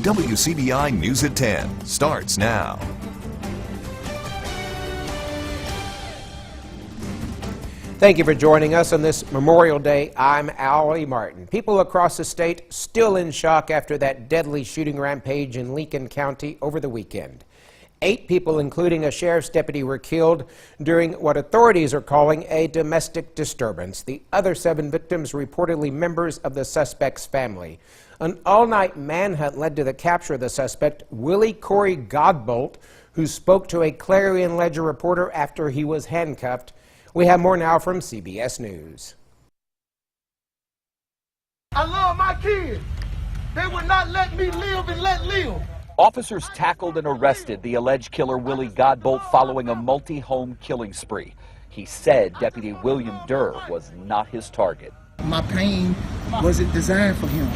WCBI News at 10 starts now. Thank you for joining us on this Memorial Day. I'm Allie Martin. People across the state still in shock after that deadly shooting rampage in Lincoln County over the weekend. 8 people, including a sheriff's deputy, were killed during what authorities are calling a domestic disturbance. The other 7 victims reportedly members of the suspect's family. An all-night manhunt led to the capture of the suspect, Willie Corey Godbolt, who spoke to a Clarion Ledger reporter after he was handcuffed. We have more now from CBS News. I love my kids. They would not let me live and let live. Officers tackled and arrested the alleged killer Willie Godbolt following a multi-home killing spree. He said Deputy William Durr was not his target. My pain wasn't designed for him.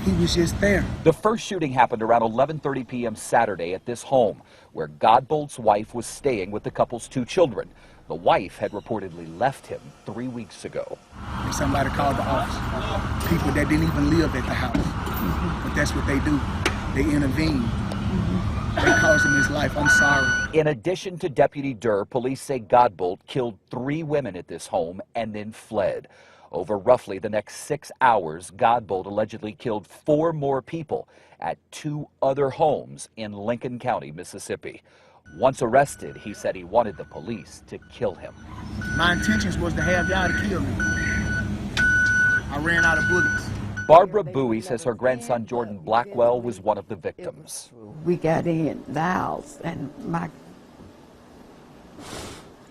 He was just there. The first shooting happened around 11:30 p.m. Saturday at this home, where Godbolt's wife was staying with the couple's 2 children. The wife had reportedly left him 3 weeks ago. Somebody called the office. People that didn't even live at the house. But that's what they do. They intervene. They cost him his life. I'm sorry. In addition to Deputy Durr, police say Godbolt killed 3 women at this home and then fled. Over roughly the next 6 hours, Godbolt allegedly killed 4 more people at 2 other homes in Lincoln County, Mississippi. Once arrested, he said he wanted the police to kill him. My intentions was to have y'all to kill me. I ran out of bullets. Barbara Bowie says her grandson Jordan Blackwell was one of the victims. We got in the house and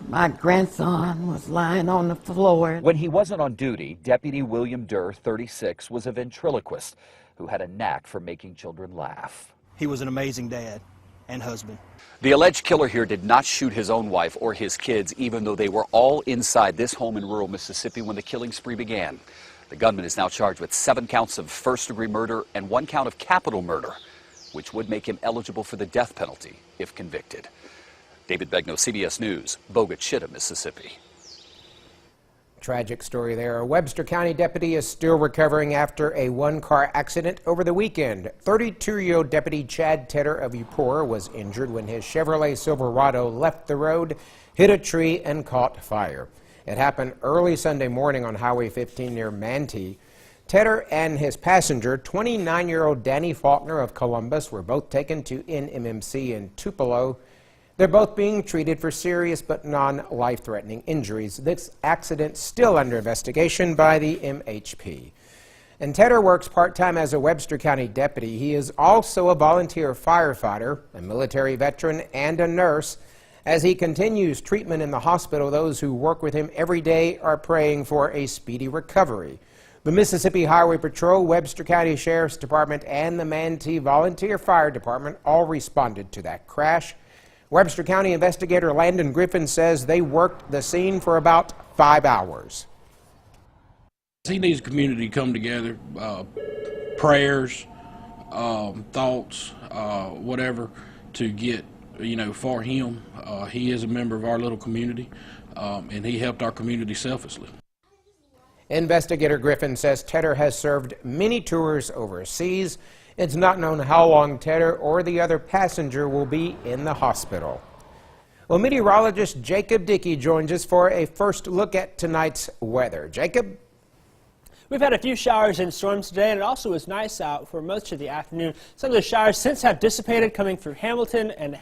my grandson was lying on the floor. When he wasn't on duty, Deputy William Durr, 36, was a ventriloquist who had a knack for making children laugh. He was an amazing dad and husband. The alleged killer here did not shoot his own wife or his kids, even though they were all inside this home in rural Mississippi when the killing spree began. The gunman is now charged with 7 counts of first-degree murder and 1 count of capital murder, which would make him eligible for the death penalty if convicted. David Begnaud, CBS News, Bogachita, Mississippi. Tragic story there. A Webster County deputy is still recovering after a 1-car accident over the weekend. 32-year-old Deputy Chad Tedder of Eupora was injured when his Chevrolet Silverado left the road, hit a tree, and caught fire. It happened early Sunday morning on Highway 15 near Manatee. Tedder and his passenger, 29-year-old Danny Faulkner of Columbus, were both taken to NMMC in Tupelo. They're both being treated for serious but non-life-threatening injuries. This accident still under investigation by the MHP. And Tedder works part-time as a Webster County deputy. He is also a volunteer firefighter, a military veteran, and a nurse. As he continues treatment in the hospital, those who work with him every day are praying for a speedy recovery. The Mississippi Highway Patrol, Webster County Sheriff's Department, and the Manatee Volunteer Fire Department all responded to that crash. Webster County investigator Landon Griffin says they worked the scene for about 5 hours. He needs the community to come together, prayers, thoughts, whatever, to get, for him. He is a member of our little community, and he helped our community selflessly. Investigator Griffin says Tedder has served many tours overseas. It's not known how long Tedder or the other passenger will be in the hospital. Well, meteorologist Jacob Dickey joins us for a first look at tonight's weather. Jacob? We've had a few showers and storms today, and it also was nice out for most of the afternoon. Some of the showers since have dissipated, coming through Hamilton and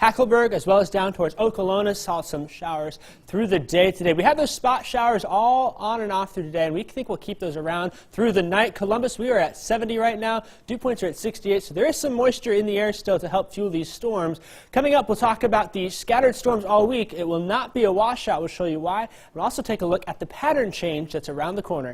Hackleburg, as well as down towards Okolona. Saw some showers through the day today. We have those spot showers all on and off through today, and we think we'll keep those around through the night. Columbus, we are at 70 right now. Dew points are at 68, so there is some moisture in the air still to help fuel these storms. Coming up, we'll talk about the scattered storms all week. It will not be a washout. We'll show you why. We'll also take a look at the pattern change that's around the corner.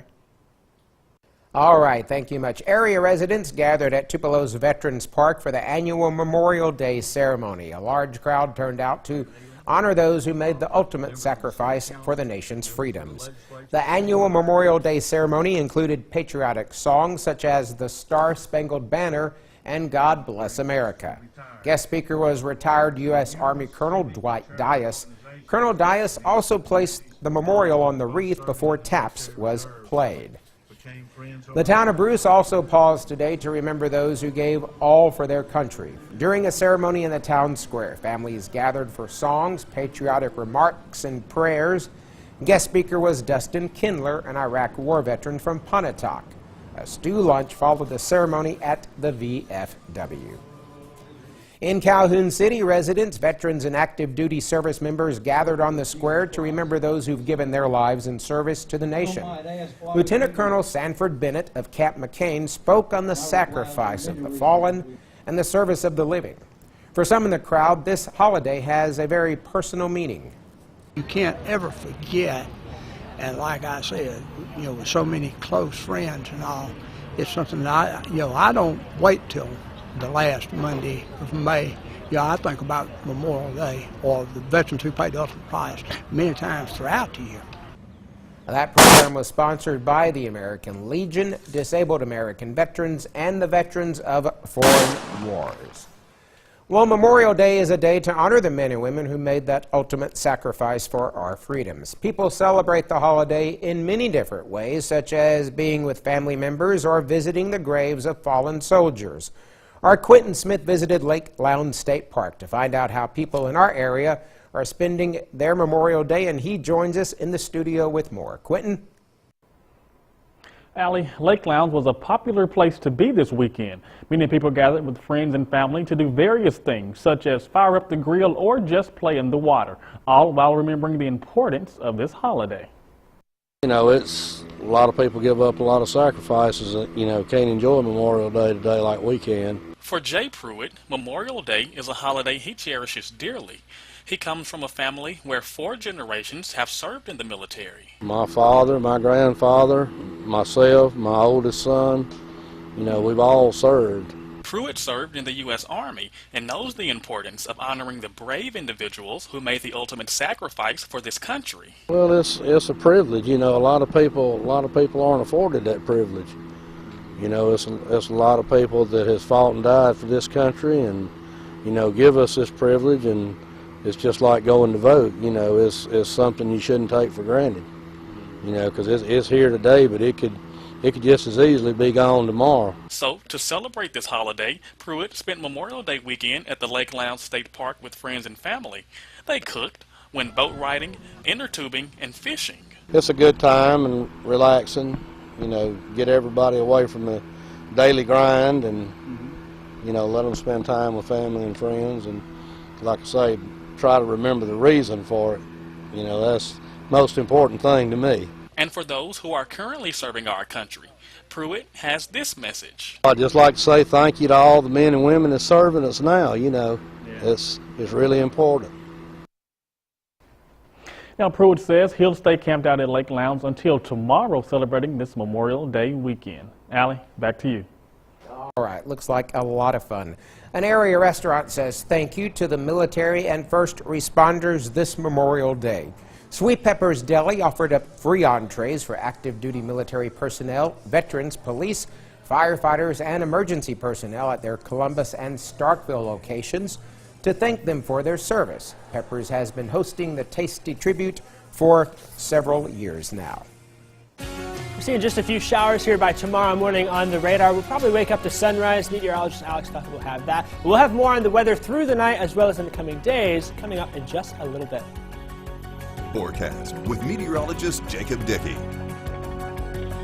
All right, thank you much. Area residents gathered at Tupelo's Veterans Park for the annual Memorial Day ceremony. A large crowd turned out to honor those who made the ultimate sacrifice for the nation's freedoms. The annual Memorial Day ceremony included patriotic songs such as the Star-Spangled Banner and God Bless America. Guest speaker was retired U.S. Army Colonel Dwight Dias. Colonel Dias also placed the memorial on the wreath before taps was played. The town of Bruce also paused today to remember those who gave all for their country. During a ceremony in the town square, families gathered for songs, patriotic remarks, and prayers. Guest speaker was Dustin Kindler, an Iraq war veteran from Pontotoc. A stew lunch followed the ceremony at the VFW. In Calhoun City, residents, veterans, and active duty service members gathered on the square to remember those who've given their lives in service to the nation. Lieutenant Colonel Sanford Bennett of Camp McCain spoke on the sacrifice of the fallen and the service of the living. For some in the crowd, this holiday has a very personal meaning. You can't ever forget, and like I said, with so many close friends and all, it's something that I don't wait till the last Monday of May. I think about Memorial Day or the veterans who paid the ultimate price many times throughout the year. That program was sponsored by the American Legion, Disabled American Veterans, and the Veterans of Foreign Wars. Well, Memorial Day is a day to honor the men and women who made that ultimate sacrifice for our freedoms. People celebrate the holiday in many different ways, such as being with family members or visiting the graves of fallen soldiers. Our Quentin Smith visited Lake Lowndes State Park to find out how people in our area are spending their Memorial Day, and he joins us in the studio with more. Quentin? Allie, Lake Lowndes was a popular place to be this weekend. Many people gathered with friends and family to do various things, such as fire up the grill or just play in the water, all while remembering the importance of this holiday. It's a lot of people give up a lot of sacrifices, can't enjoy Memorial Day today like we can. For Jay Pruitt, Memorial Day is a holiday he cherishes dearly. He comes from a family where 4 generations have served in the military. My father, my grandfather, myself, my oldest son, we've all served. Pruitt served in the U.S. Army and knows the importance of honoring the brave individuals who made the ultimate sacrifice for this country. Well, it's a privilege. A lot of people aren't afforded that privilege. It's a lot of people that has fought and died for this country, and give us this privilege. And it's just like going to vote. It's something you shouldn't take for granted. Because it's here today, but it could just as easily be gone tomorrow. So, to celebrate this holiday, Pruitt spent Memorial Day weekend at the Lake Lowndes State Park with friends and family. They cooked, went boat riding, inner tubing, and fishing. It's a good time and relaxing, get everybody away from the daily grind and, let them spend time with family and friends. And like I say, try to remember the reason for it. That's the most important thing to me. And for those who are currently serving our country, Pruitt has this message. I'd just like to say thank you to all the men and women that's serving us now. It's really important. Now, Pruitt says he'll stay camped out at Lake Lowndes until tomorrow, celebrating this Memorial Day weekend. Allie, back to you. All right, looks like a lot of fun. An area restaurant says thank you to the military and first responders this Memorial Day. Sweet Pepper's Deli offered up free entrees for active duty military personnel, veterans, police, firefighters, and emergency personnel at their Columbus and Starkville locations to thank them for their service. Pepper's has been hosting the tasty tribute for several years now. We're seeing just a few showers here by tomorrow morning on the radar. We'll probably wake up to sunrise. Meteorologist Alex Tucker will have that. We'll have more on the weather through the night as well as in the coming days coming up in just a little bit. Forecast with meteorologist Jacob Dickey.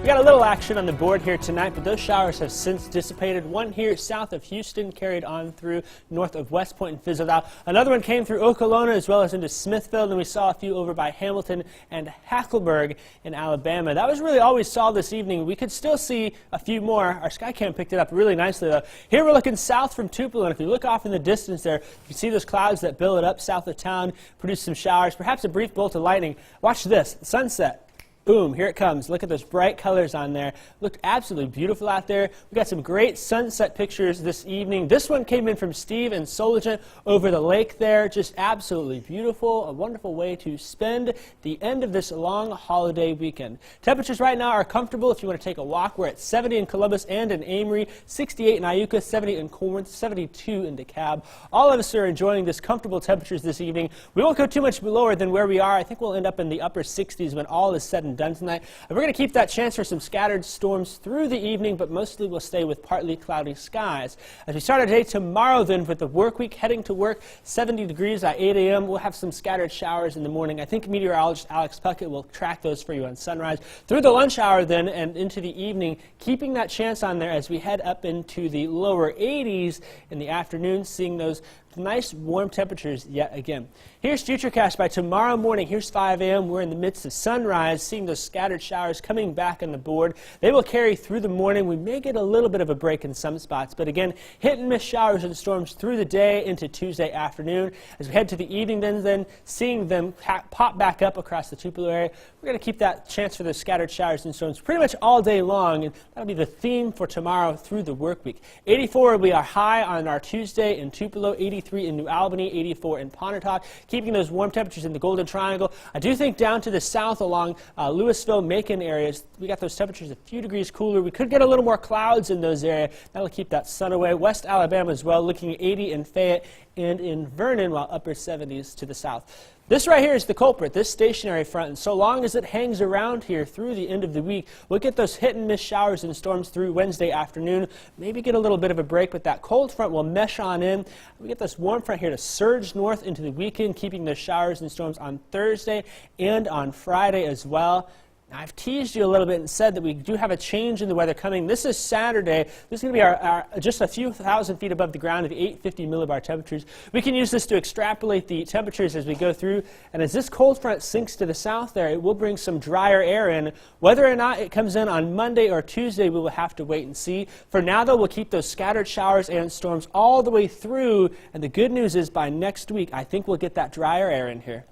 We got a little action on the board here tonight, but those showers have since dissipated. One here south of Houston carried on through north of West Point and fizzled out. Another one came through Okolona as well as into Smithfield, and we saw a few over by Hamilton and Hackleburg in Alabama. That was really all we saw this evening. We could still see a few more. Our Skycam picked it up really nicely, though. Here we're looking south from Tupelo, and if you look off in the distance there, you can see those clouds that billow up south of town, produce some showers, perhaps a brief bolt of lightning. Watch this, sunset. Boom, here it comes. Look at those bright colors on there. Looked absolutely beautiful out there. We got some great sunset pictures this evening. This one came in from Steve and Soligen over the lake there. Just absolutely beautiful. A wonderful way to spend the end of this long holiday weekend. Temperatures right now are comfortable if you want to take a walk. We're at 70 in Columbus and in Amory, 68 in Iuka, 70 in Corinth, 72 in DeKalb. All of us are enjoying this comfortable temperatures this evening. We won't go too much lower than where we are. I think we'll end up in the upper 60s when all is said and done tonight. And we're going to keep that chance for some scattered storms through the evening, but mostly we'll stay with partly cloudy skies. As we start our day tomorrow, then, with the work week heading to work, 70 degrees at 8 a.m. We'll have some scattered showers in the morning. I think meteorologist Alex Puckett will track those for you on sunrise. Through the lunch hour, then, and into the evening, keeping that chance on there as we head up into the lower 80s in the afternoon, seeing those nice warm temperatures yet again. Here's Futurecast by tomorrow morning. Here's 5 a.m. We're in the midst of sunrise, seeing those scattered showers coming back on the board. They will carry through the morning. We may get a little bit of a break in some spots, but again, hit and miss showers and storms through the day into Tuesday afternoon. As we head to the evening, then seeing them pop back up across the Tupelo area. We're going to keep that chance for those scattered showers and storms pretty much all day long, and that'll be the theme for tomorrow through the work week. 84 will be our high on our Tuesday in Tupelo, 83 in New Albany, 84 in Pontotoc, keeping those warm temperatures in the Golden Triangle. I do think down to the south along Louisville, Macon areas, we got those temperatures a few degrees cooler. We could get a little more clouds in those areas. That'll keep that sun away. West Alabama as well, looking at 80 in Fayette and in Vernon, while upper 70s to the south. This right here is the culprit, this stationary front, and so long as it hangs around here through the end of the week, we'll get those hit and miss showers and storms through Wednesday afternoon, maybe get a little bit of a break, but that cold front will mesh on in. We get this warm front here to surge north into the weekend, keeping those showers and storms on Thursday and on Friday as well. Now, I've teased you a little bit and said that we do have a change in the weather coming. This is Saturday. This is going to be our just a few thousand feet above the ground at the 850 millibar temperatures. We can use this to extrapolate the temperatures as we go through. And as this cold front sinks to the south there, it will bring some drier air in. Whether or not it comes in on Monday or Tuesday, we will have to wait and see. For now, though, we'll keep those scattered showers and storms all the way through. And the good news is by next week, I think we'll get that drier air in here.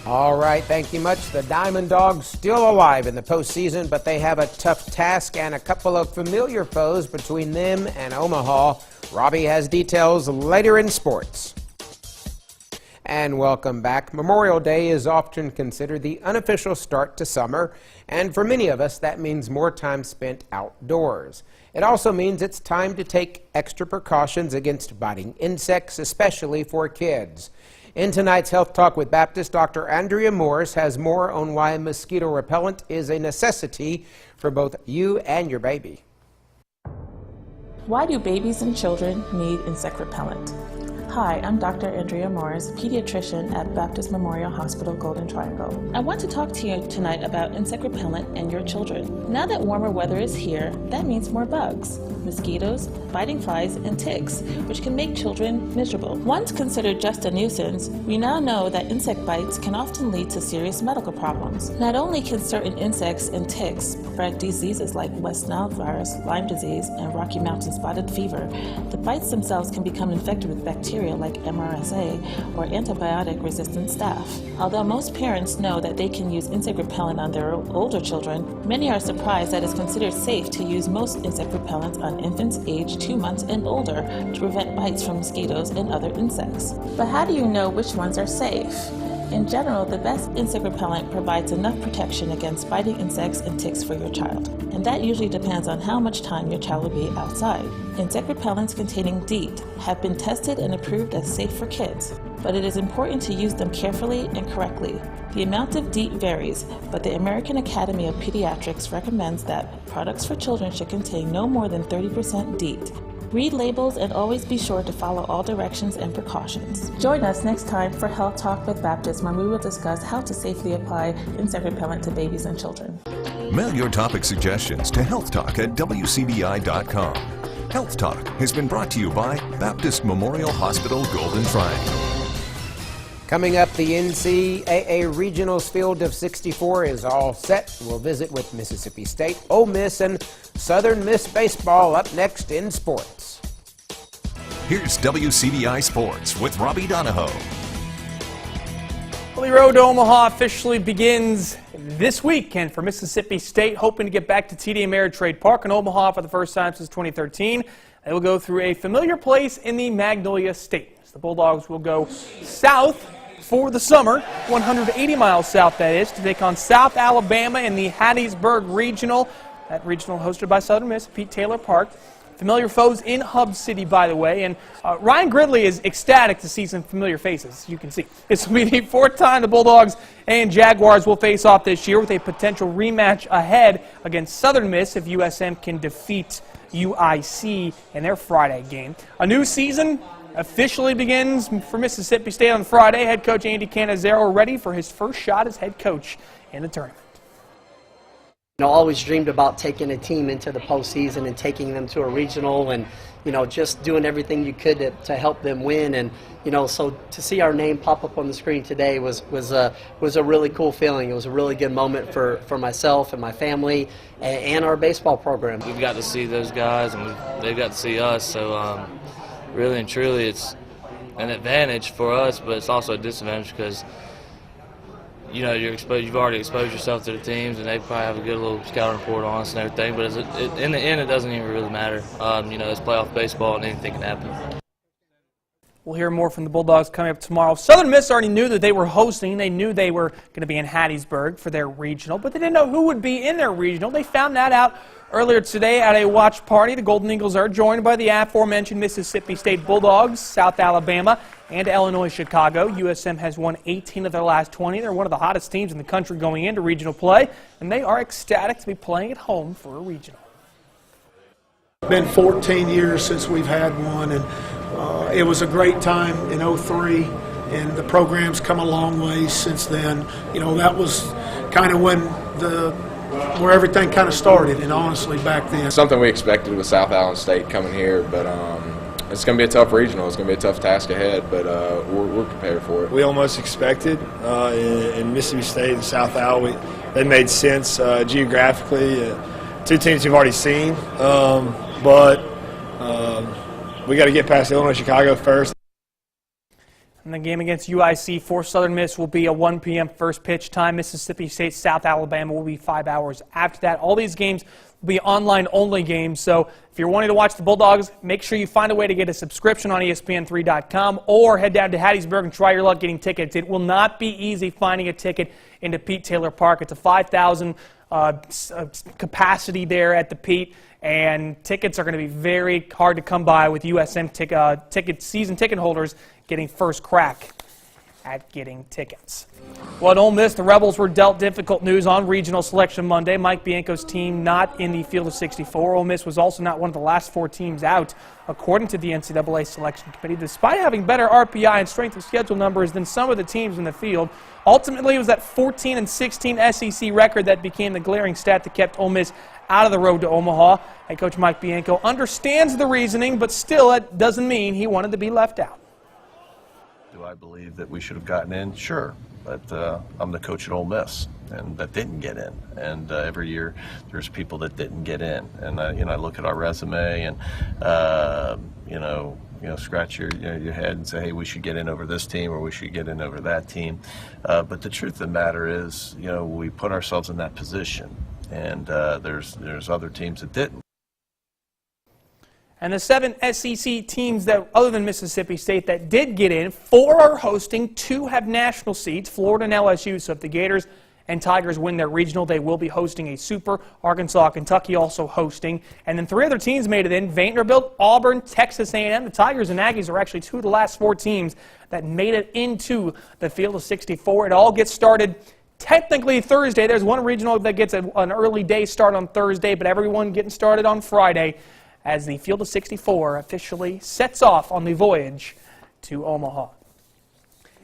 All right, thank you much. The Diamond Dogs still alive in the postseason, but they have a tough task and a couple of familiar foes between them and Omaha. Robbie has details later in sports. And welcome back. Memorial Day is often considered the unofficial start to summer, and for many of us, that means more time spent outdoors. It also means it's time to take extra precautions against biting insects, especially for kids. In tonight's Health Talk with Baptist, Dr. Andrea Morris has more on why mosquito repellent is a necessity for both you and your baby. Why do babies and children need insect repellent? Hi, I'm Dr. Andrea Morris, pediatrician at Baptist Memorial Hospital, Golden Triangle. I want to talk to you tonight about insect repellent and your children. Now that warmer weather is here, that means more bugs, mosquitoes, biting flies, and ticks, which can make children miserable. Once considered just a nuisance, we now know that insect bites can often lead to serious medical problems. Not only can certain insects and ticks spread diseases like West Nile virus, Lyme disease, and Rocky Mountain spotted fever, the bites themselves can become infected with bacteria like MRSA or antibiotic-resistant staph. Although most parents know that they can use insect repellent on their older children, many are surprised that it's considered safe to use most insect repellents on infants aged 2 months and older to prevent bites from mosquitoes and other insects. But how do you know which ones are safe? In general, the best insect repellent provides enough protection against biting insects and ticks for your child, and that usually depends on how much time your child will be outside. Insect repellents containing DEET have been tested and approved as safe for kids, but it is important to use them carefully and correctly. The amount of DEET varies, but the American Academy of Pediatrics recommends that products for children should contain no more than 30% DEET. Read labels and always be sure to follow all directions and precautions. Join us next time for Health Talk with Baptist, when we will discuss how to safely apply insect repellent to babies and children. Mail your topic suggestions to healthtalk@wcbi.com. Health Talk has been brought to you by Baptist Memorial Hospital, Golden Triangle. Coming up, the NCAA Regionals field of 64 is all set. We'll visit with Mississippi State, Ole Miss, and Southern Miss baseball up next in sports. Here's WCBI Sports with Robbie Donahoe. The road to Omaha officially begins this week, and for Mississippi State, hoping to get back to TD Ameritrade Park in Omaha for the first time since 2013. They will go through a familiar place in the Magnolia State. The Bulldogs will go south for the summer, 180 miles south that is, to take on South Alabama in the Hattiesburg Regional. That regional hosted by Southern Miss, Pete Taylor Park. Familiar foes in Hub City, by the way, and Ryan Gridley is ecstatic to see some familiar faces, you can see. This will be the 4th time the Bulldogs and Jaguars will face off this year, with a potential rematch ahead against Southern Miss if USM can defeat UIC in their Friday game. A new season officially begins for Mississippi State on Friday. Head coach Andy Cannizzaro ready for his first shot as head coach in the tournament. You know, always dreamed about taking a team into the postseason and taking them to a regional, and you know, just doing everything you could to help them win. And you know, so to see our name pop up on the screen today was a really cool feeling. It was a really good moment for myself and my family and our baseball program. We've got to see those guys, and they've got to see us. So really and truly, it's an advantage for us, but it's also a disadvantage because, you know, you've already exposed yourself to the teams, and they probably have a good little scouting report on us and everything. But in the end, it doesn't even really matter. You know, it's playoff baseball, and anything can happen. We'll hear more from the Bulldogs coming up tomorrow. Southern Miss already knew that they were hosting. They knew they were going to be in Hattiesburg for their regional, but they didn't know who would be in their regional. They found that out earlier today at a watch party. The Golden Eagles are joined by the aforementioned Mississippi State Bulldogs, South Alabama, and Illinois Chicago. USM has won 18 of their last 20. They're one of the hottest teams in the country going into regional play, and they are ecstatic to be playing at home for a regional. It's been 14 years since we've had one, and it was a great time in '03, and the program's come a long way since then. You know, that was kind of where everything kind of started, and honestly back then. Something we expected with South Allen State coming here, but it's going to be a tough regional. It's going to be a tough task ahead, but we're prepared for it. We almost expected in Mississippi State and South Allen, they made sense geographically. Two teams you've already seen, but we got to get past Illinois Chicago first. And the game against UIC for Southern Miss will be a 1 p.m. first pitch time. Mississippi State, South Alabama will be 5 hours after that. All these games will be online-only games, so if you're wanting to watch the Bulldogs, make sure you find a way to get a subscription on ESPN3.com or head down to Hattiesburg and try your luck getting tickets. It will not be easy finding a ticket into Pete Taylor Park. It's a 5,000 capacity there at the Pete, and tickets are going to be very hard to come by with USM season ticket holders getting first crack at getting tickets. Well, at Ole Miss, the Rebels were dealt difficult news on regional selection Monday. Mike Bianco's team not in the field of 64. Ole Miss was also not one of the last 4 teams out, according to the NCAA Selection Committee. Despite having better RPI and strength of schedule numbers than some of the teams in the field, ultimately it was that 14-16 SEC record that became the glaring stat that kept Ole Miss out of the road to Omaha. Head coach Mike Bianco understands the reasoning, but still that doesn't mean he wanted to be left out. Do I believe that we should have gotten in? Sure, but I'm the coach at Ole Miss, and that didn't get in. And every year there's people that didn't get in. And you know, I look at our resume and you know, scratch your head and say, hey, we should get in over this team or we should get in over that team. But the truth of the matter is, you know, we put ourselves in that position, and there's other teams that didn't. And the 7 SEC teams that, other than Mississippi State, that did get in, 4 are hosting, 2 have national seeds, Florida and LSU. So if the Gators and Tigers win their regional, they will be hosting a Super. Arkansas, Kentucky also hosting. And then 3 other teams made it in, Vanderbilt, Auburn, Texas A&M. The Tigers and Aggies are actually 2 of the last 4 teams that made it into the field of 64. It all gets started technically Thursday. There's one regional that gets an early day start on Thursday, but everyone getting started on Friday as the field of 64 officially sets off on the voyage to Omaha.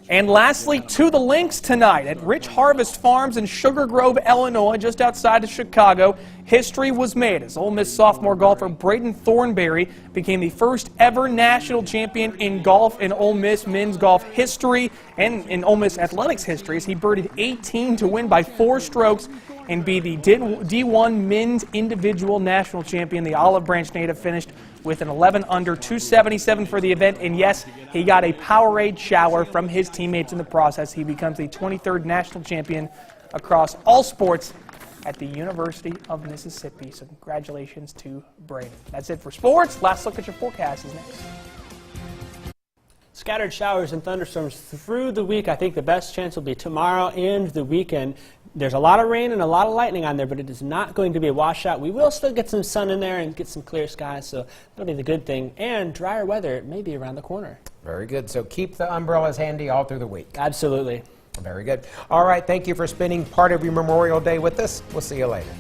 And lastly, to the links tonight at Rich Harvest Farms in Sugar Grove, Illinois, just outside of Chicago. History was made as Ole Miss sophomore golfer Braden Thornberry became the first ever national champion in golf in Ole Miss men's golf history and in Ole Miss athletics history, as he birdied 18 to win by 4 strokes and be the D1 men's individual national champion. The Olive Branch native finished with an 11 under 277 for the event, and yes, he got a Powerade shower from his teammates in the process. He becomes the 23rd national champion across all sports at the University of Mississippi. So congratulations to Braden. That's it for sports. Last look at your forecast is next. Scattered showers and thunderstorms through the week. I think the best chance will be tomorrow and the weekend. There's a lot of rain and a lot of lightning on there, but it is not going to be a washout. We will still get some sun in there and get some clear skies, so that'll be the good thing. And drier weather may be around the corner. Very good. So keep the umbrellas handy all through the week. Absolutely. Very good. All right. Thank you for spending part of your Memorial Day with us. We'll see you later.